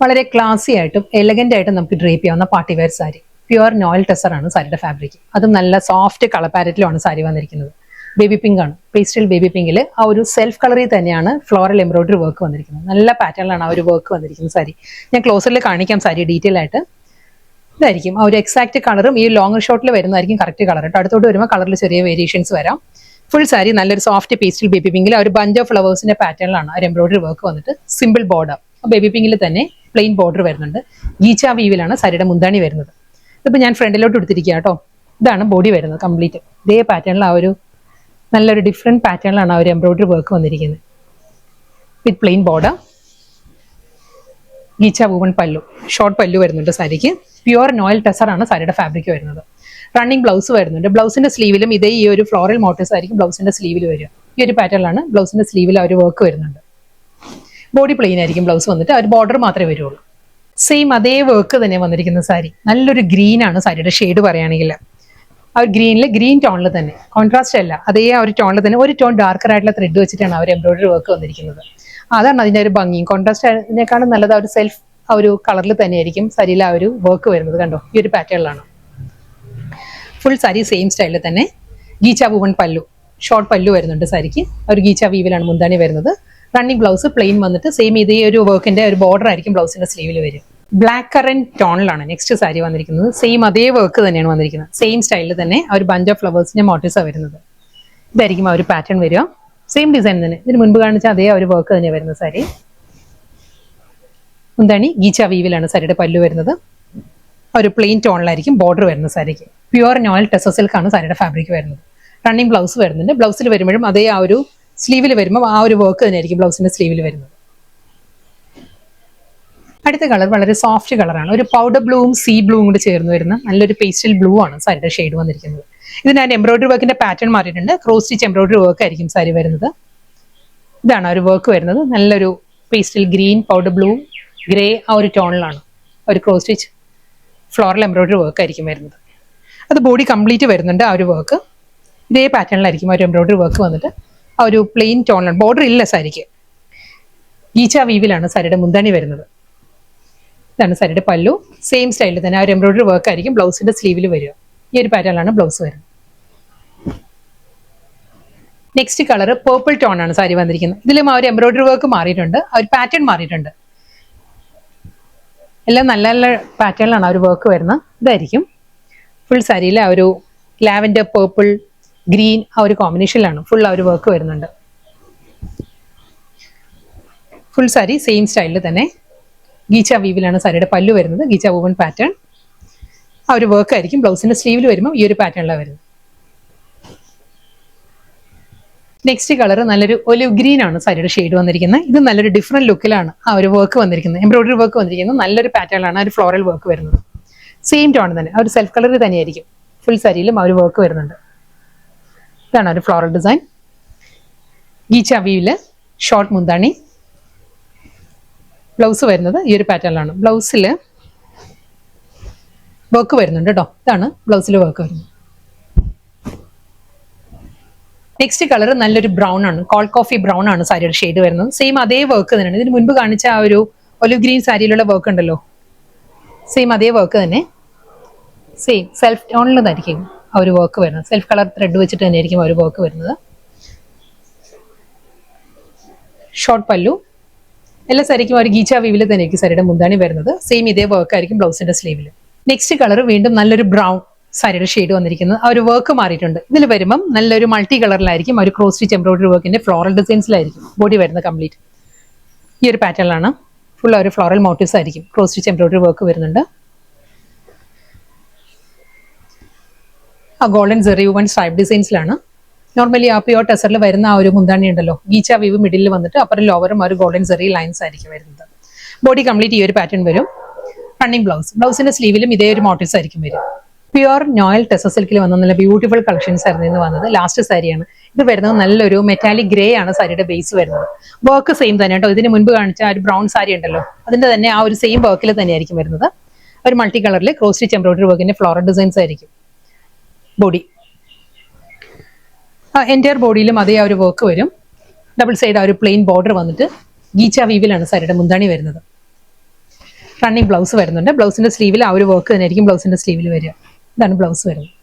വളരെ ക്ലാസി ആയിട്ടും എലഗന്റ് ആയിട്ടും നമുക്ക് ഡ്രേപ്പ് ചെയ്യാവുന്ന party wear sari. Pure noil tussar ആണ് സാരിയുടെ ഫാബ്രിക്. അതും നല്ല സോഫ്റ്റ് കളർ പാരറ്റിലുമാണ് സാരി വന്നിരിക്കുന്നത്. ബേബി പിങ്ക് ആണ്, പേസ്റ്റൽ ബേബി പിങ്കിൽ ആ ഒരു സെൽഫ് കളറിൽ തന്നെയാണ് ഫ്ലോറൽ എംബ്രോയിഡറി വർക്ക് വന്നിരിക്കുന്നത്. നല്ല പാറ്റേണിലാണ് ആ ഒരു വർക്ക് വന്നിരിക്കുന്നത് സാരി. ഞാൻ ക്ലോസറിൽ കാണിക്കാം സാരി ഡീറ്റെയിൽ ആയിട്ട്. ഇതായിരിക്കും ആ ഒരു എക്സാക്ട് കളറും ഈ ലോങ് ഷോട്ടിൽ വരുന്നതായിരിക്കും കറക്റ്റ് കളർ കേട്ടോ. അടുത്തോട്ട് വരുമ്പോൾ കളറിൽ ചെറിയ വേരിയേഷൻസ് വരാം. ഫുൾ സാരി നല്ലൊരു സോഫ്റ്റ് പേസ്റ്റൽ ബേബി പിങ്കിൽ ആ ഒരു ബഞ്ച് ഓഫ് ഫ്ലവേഴ്സിന്റെ പാറ്റേണിലാണ് ആ ഒരു എംബ്രോയിഡറി വർക്ക് വന്നിട്ട്. സിമ്പിൾ ബോർഡർ ബേബി പിങ്കിൽ തന്നെ പ്ലെയിൻ ബോർഡർ വരുന്നുണ്ട്. ഗീച്ച വീവിലാണ് സാരിയുടെ മുന്താണി വരുന്നത്. ഇതിപ്പോൾ ഞാൻ ഫ്രണ്ടിലോട്ട് എടുത്തിരിക്കുക കേട്ടോ. ഇതാണ് ബോഡി വരുന്നത് കംപ്ലീറ്റ്. ഇതേ പാറ്റേണിൽ ആ ഒരു നല്ലൊരു ഡിഫറെൻറ്റ് പാറ്റേണിലാണ് ആ ഒരു എംബ്രോയിഡറി വർക്ക് വന്നിരിക്കുന്നത്. വിത്ത് പ്ലെയിൻ ബോർഡർ, ഗീച്ച വൂവൺ പല്ലു, ഷോർട്ട് പല്ലു വരുന്നുണ്ട് സാരിക്ക്. പ്യുവർ നോയിൽ ടെസർ ആണ് സാരിയുടെ ഫാബ്രിക് വരുന്നത്. റണ്ണിങ് ബ്ലൗസ് വരുന്നുണ്ട്. ബ്ലൗസിന്റെ സ്ലീവിലും ഇതേ ഈ ഒരു ഫ്ലോറൽ മോട്ടീവ്സ് ആയിരിക്കും ബ്ലൗസിന്റെ സ്ലീവിൽ വരിക. ഈ ഒരു പാറ്റേണിലാണ് ബ്ലൗസിന്റെ സ്ലീവിൽ ആ ഒരു വർക്ക് വരുന്നുണ്ട്. ബോഡി പ്ലെയിൻ ആയിരിക്കും ബ്ലൗസ് വന്നിട്ട്, ആ ഒരു ബോർഡർ മാത്രമേ വരുള്ളൂ. സെയിം അതേ വർക്ക് തന്നെ വന്നിരിക്കുന്ന സാരി. നല്ലൊരു ഗ്രീൻ ആണ് സാരിയുടെ ഷെയ്ഡ് പറയുകയാണെങ്കിൽ. ആ ഒരു ഗ്രീനിൽ ഗ്രീൻ ടോണിൽ തന്നെ, കോൺട്രാസ്റ്റ് അല്ല, അതേ ആ ഒരു ടോണിൽ തന്നെ ഒരു ടോൺ ഡാർക്കർ ആയിട്ടുള്ള ത്രെഡ് വെച്ചിട്ടാണ് ആ ഒരു എംബ്രോയിഡറി വർക്ക് വന്നിരിക്കുന്നത്. അതാണ് അതിന്റെ ഒരു ഭംഗിയും. കോൺട്രാസ്റ്റ് അതിനേക്കാളും നല്ലത് ആ ഒരു സെൽഫ് ആ ഒരു കളറിൽ തന്നെയായിരിക്കും സാരിയിൽ ആ ഒരു വർക്ക് വരുന്നത്. കണ്ടോ, ഈ ഒരു പാറ്റേണിലാണ് ഫുൾ സാരി സെയിം സ്റ്റൈലിൽ തന്നെ. ഗീച്ച വൂവൺ പല്ലു, ഷോർട്ട് പല്ലു വരുന്നുണ്ട് സാരിക്ക്. ഒരു ഗീച്ച വീവിലാണ് മുന്താണി വരുന്നത്. റണ്ണിങ് ബ്ലൗസ് പ്ലെയിൻ വന്നിട്ട് സെയിം ഇതേ ഒരു വർക്കിന്റെ ഒരു ബോർഡർ ആയിരിക്കും ബ്ലൗസിന്റെ സ്ലീവിൽ വരും. ബ്ലാക്ക് കറന്റ് ടോണിലാണ് നെക്സ്റ്റ് സാരി വന്നിരിക്കുന്നത്. സെയിം അതേ വർക്ക് തന്നെയാണ് വന്നിരിക്കുന്നത്. സെയിം സ്റ്റൈലിൽ തന്നെ ആ ഒരു ബഞ്ച് ഓഫ് ഫ്ലവേഴ്സിന്റെ മോട്ടീവ്സാണ് വരുന്നത്. ഇതായിരിക്കും ആ ഒരു പാറ്റേൺ വരിക. സെയിം ഡിസൈൻ തന്നെ, ഇതിന് മുൻപ് കാണിച്ച അതേ ഒരു വർക്ക് തന്നെ വരുന്ന സാരി. മുന്താണി ഗീച്ച വീവിലാണ് സാരിയുടെ പല്ലു വരുന്നത്. ഒരു പ്ലെയിൻ ടോണിലായിരിക്കും ബോർഡർ വരുന്ന സാരിക്ക്. പ്യുവർ നോയിൽ ടെസർ സിൽക്കാണ് സാരിയുടെ ഫാബ്രിക് വരുന്നത്. റണ്ണിങ് ബ്ലൗസ് വരുന്നുണ്ട്. ബ്ലൗസിൽ വരുമ്പോഴും അതേ ആ ഒരു സ്ലീവിൽ വരുമ്പോൾ ആ ഒരു വർക്ക് തന്നെയായിരിക്കും ബ്ലൗസിന്റെ സ്ലീവിൽ വരുന്നത്. അടുത്ത കളർ വളരെ സോഫ്റ്റ് കളറാണ്. ഒരു പൗഡർ ബ്ലൂവും സീ ബ്ലൂവും കൂടി ചേർന്ന് വരുന്ന നല്ലൊരു പേസ്റ്റൽ ബ്ലൂ ആണ് സാരിയുടെ ഷെയ്ഡ് വന്നിരിക്കുന്നത്. ഇതിന് എംബ്രോയിഡറി വർക്കിന്റെ പാറ്റേൺ മാറിയിട്ടുണ്ട്. ക്രോസ് സ്റ്റിച്ച് എംബ്രോയിഡറി വർക്ക് ആയിരിക്കും സാരി വരുന്നത്. ഇതാണ് ഒരു വർക്ക് വരുന്നത്. നല്ലൊരു pastel green, powder blue, grey ആ ഒരു ടോണിലാണ് ഒരു cross stitch floral embroidery work ആയിരിക്കും വരുന്നത്. അത് ബോഡി കംപ്ലീറ്റ് വരുന്നുണ്ട് ആ ഒരു വർക്ക്. ഇതേ പാറ്റേണിലായിരിക്കും ആ ഒരു എംബ്രോയിഡറി വർക്ക് വന്നിട്ട് ആ ഒരു പ്ലെയിൻ ടോണിലാണ്. ബോർഡർ ഇല്ല സാരിക്ക്. ഗീച്ച വീവിലാണ് സാരിയുടെ മുന്താണി വരുന്നത്. ഇതാണ് സാരിയുടെ പല്ലു. സെയിം സ്റ്റൈലിൽ തന്നെ ആ ഒരു എംബ്രോയിഡറി വർക്ക് ആയിരിക്കും ബ്ലൗസിന്റെ സ്ലീവിൽ വരിക. ഈ ഒരു പാറ്റേണിലാണ് ബ്ലൗസ് വരുന്നത്. നെക്സ്റ്റ് കളർ പേർപ്പിൾ ടോൺ ആണ് സാരി വന്നിരിക്കുന്നത്. ഇതിലും ആ ഒരു എംബ്രോയിഡറി വർക്ക് മാറിയിട്ടുണ്ട്, ആ ഒരു പാറ്റേൺ മാറിയിട്ടുണ്ട്. എല്ലാം നല്ല നല്ല പാറ്റേണിലാണ് ആ ഒരു വർക്ക് വരുന്നത്. ഇതായിരിക്കും ഫുൾ സാരിയിൽ ആ ഒരു ലാവൻഡർ, പേർപ്പിൾ, ഗ്രീൻ ആ ഒരു കോമ്പിനേഷനിലാണ് ഫുൾ ആ ഒരു വർക്ക് വരുന്നുണ്ട്. ഫുൾ സാരി സെയിം സ്റ്റൈലിൽ തന്നെ ഗീച്ച വീവിലാണ് സാരിയുടെ പല്ലു വരുന്നത്. ഗീച്ച വൂവൺ പാറ്റേൺ ആ ഒരു വർക്ക് ആയിരിക്കും ബ്ലൗസിന്റെ സ്ലീവിൽ വരുമ്പോൾ ഈ ഒരു പാറ്റേണിലാണ് വരുന്നത്. നെക്സ്റ്റ് കളർ നല്ലൊരു ഒലിവ് ഗ്രീൻ ആണ് സാരിയുടെ ഷെയ്ഡ് വന്നിരിക്കുന്നത്. ഇത് നല്ലൊരു ഡിഫറെന്റ് ലുക്കിലാണ് ആ ഒരു വർക്ക് വന്നിരിക്കുന്നത്. എംബ്രോയിഡറി വർക്ക് വന്നിരിക്കുന്നത് നല്ലൊരു പാറ്റേണിലാണ് ആ ഒരു ഫ്ലോറൽ വർക്ക് വരുന്നത്. സെയിം ടോൺ തന്നെ, ആ ഒരു സെൽഫ് കളറിൽ തന്നെയായിരിക്കും ഫുൾ സാരിയിലും ആ ഒരു വർക്ക് വരുന്നുണ്ട്. ഇതാണ് ഒരു ഫ്ലോറൽ ഡിസൈൻ. ഗീച്ച വീവില് ഷോർട്ട് മുന്താണി. ബ്ലൗസ് വരുന്നത് ഈ ഒരു പാറ്റേണിലാണ്. ബ്ലൗസിൽ വർക്ക് വരുന്നുണ്ട് കേട്ടോ. ഇതാണ് ബ്ലൗസിൽ വർക്ക് വരുന്നത്. നെക്സ്റ്റ് കളർ നല്ലൊരു ബ്രൗൺ ആണ്, കോൾഡ് കോഫി ബ്രൗൺ ആണ് സാരിയുടെ ഷെയ്ഡ് വരുന്നത്. സെയിം അതേ വർക്ക് തന്നെയാണ്. ഇതിന് മുൻപ് കാണിച്ച ആ ഒരു ഒലിവ് ഗ്രീൻ സാരിയിലുള്ള വർക്ക് ഉണ്ടല്ലോ, സെയിം അതേ വർക്ക് തന്നെ. സെയിം സെൽഫ് ടോണിലായിരിക്കും ആ ഒരു വർക്ക് വരുന്നത്. സെൽഫ് കളർ ത്രെഡ് വെച്ചിട്ട് തന്നെയായിരിക്കും ആ ഒരു വർക്ക് വരുന്നത്. ഷോർട്ട് പല്ലു. എല്ലാ സാരിക്കും ഒരു ഗീച്ച വീവിൽ തന്നെയായിരിക്കും സാരിയുടെ മുന്താണി വരുന്നത്. സെയിം ഇതേ വർക്ക് ആയിരിക്കും ബ്ലൗസിന്റെ സ്ലീവിൽ. നെക്സ്റ്റ് കളർ വീണ്ടും നല്ലൊരു ബ്രൗൺ സാരിയുടെ ഷെയ്ഡ് വന്നിരിക്കുന്നത്. ആ ഒരു വർക്ക് മാറിയിട്ടുണ്ട്. ഇതിൽ വരുമ്പം നല്ലൊരു മൾട്ടി കളറിലായിരിക്കും ഒരു ക്രോസ് സ്റ്റിച്ച് എംബ്രോയിഡറി വർക്കിന്റെ ഫ്ലോറൽ ഡിസൈൻസിലായിരിക്കും ബോഡി വരുന്നത് കംപ്ലീറ്റ്. ഈ ഒരു പാറ്റേണിലാണ് ഫുൾ ഒരു ഫ്ലോറൽ മോട്ടീവ്സ് ആയിരിക്കും. ക്രോസ് സ്റ്റിച്ച് എംബ്രോയിഡറി വർക്ക് വരുന്നുണ്ട്. ആ ഗോൾഡൻ സെറി വൺ സ്ട്രൈപ്പ് ഡിസൈൻസിലാണ്. നോർമലി ആ പ്യുവർ ടെസറിൽ വരുന്ന ആ ഒരു മുന്താണി ഉണ്ടല്ലോ, ഗീച്ച വീവ് മിഡിൽ വന്നിട്ട് അപ്പറും ലോവറും ഒരു ഗോൾഡൻ സെറി ലൈൻസ് ആയിരിക്കും വരുന്നത്. ബോഡി കംപ്ലീറ്റ് ഈ ഒരു പാറ്റേൺ വരും. റണ്ണിങ് ബ്ലൗസ്, ബ്ലൗസിന്റെ സ്ലീവിലും ഇതേ ഒരു മോട്ടീവ്സ് ആയിരിക്കും വരും. പ്യുവർ നോയിൽ ടെസർ സിൽക്കിൽ വന്ന നല്ല ബ്യൂട്ടിഫുൾ കളക്ഷൻസ് ആയിരുന്നു ഇന്ന് വന്നത്. ലാസ്റ്റ് സാരിയാണ് ഇത് വരുന്നത്. നല്ലൊരു മെറ്റാലിക് ഗ്രേ ആണ് സാരിയുടെ ബേസ് വരുന്നത്. വർക്ക് സെയിം തന്നെ കേട്ടോ. ഇതിന് മുൻപ് കാണിച്ച ആ ഒരു ബ്രൗൺ സാരി ഉണ്ടല്ലോ, അതിന്റെ തന്നെ ആ ഒരു സെയിം വർക്കിൽ തന്നെയായിരിക്കും വരുന്നത്. ഒരു മൾട്ടി കളറിൽ ക്രോസ് സ്റ്റിച്ച് എംബ്രോയിഡറി വർക്കിന്റെ ഫ്ലോറൽ ഡിസൈൻസ് ആയിരിക്കും ബോഡി. എൻറ്റയർ ബോഡിയിലും അതേ ആ ഒരു വർക്ക് വരും. ഡബിൾ സൈഡ് ആ ഒരു പ്ലെയിൻ ബോർഡർ വന്നിട്ട് ഗീച്ച വീവിലാണ് സാരിയുടെ മുന്താണി വരുന്നത്. റണ്ണിങ് ബ്ലൗസ് വരുന്നുണ്ട്. ബ്ലൗസിന്റെ സ്ലീവിൽ ആ ഒരു വർക്ക് തന്നെ ആയിരിക്കും ബ്ലൗസിന്റെ സ്ലീവിൽ വരിക. ഇതാണ് ബ്ലൗസ് വരുന്നത്.